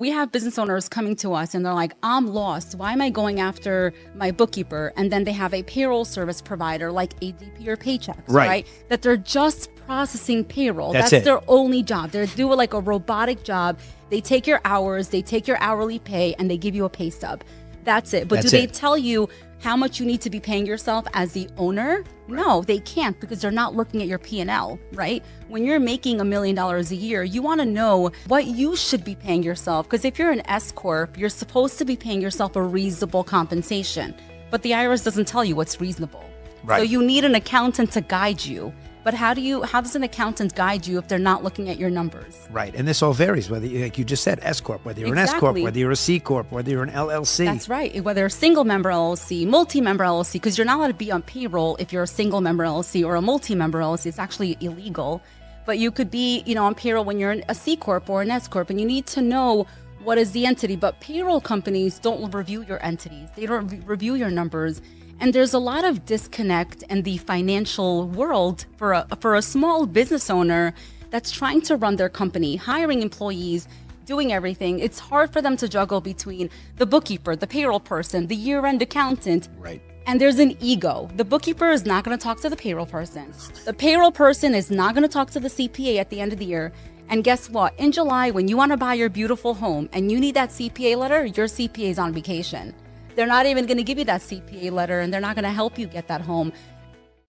We have business owners coming to us and they're like, I'm lost. Why am I going after my bookkeeper? And then they have a payroll service provider like ADP or Paychecks, right? That they're just processing payroll. That's their only job. They're doing like a robotic job. They take your hours, they take your hourly pay, and they give you a pay stub. That's it. But do they tell you how much you need to be paying yourself as the owner? No, they can't, because they're not looking at your P&L, right? When you're making $1 million a year, you want to know what you should be paying yourself. Because if you're an S Corp, you're supposed to be paying yourself a reasonable compensation. But the IRS doesn't tell you what's reasonable. So you need an accountant to guide you. But how does an accountant guide you if they're not looking at your numbers? Right. And this all varies, whether, like you just said, S Corp, whether you're an S Corp, whether you're a C Corp, whether you're an LLC. That's right. Whether a single member LLC, multi-member LLC, because you're not allowed to be on payroll if you're a single member LLC or a multi-member LLC. It's actually illegal. But you could be, on payroll when you're a C Corp or an S Corp, and you need to know what is the entity. But payroll companies don't review your entities. They don't review your numbers. And there's a lot of disconnect in the financial world for a small business owner that's trying to run their company, hiring employees, doing everything. It's hard for them to juggle between the bookkeeper, the payroll person, the year-end accountant. Right. And there's an ego. The bookkeeper is not going to talk to the payroll person. The payroll person is not going to talk to the CPA at the end of the year. And guess what? In July, when you want to buy your beautiful home and you need that CPA letter, your CPA is on vacation. They're not even going to give you that CPA letter, and they're not going to help you get that home.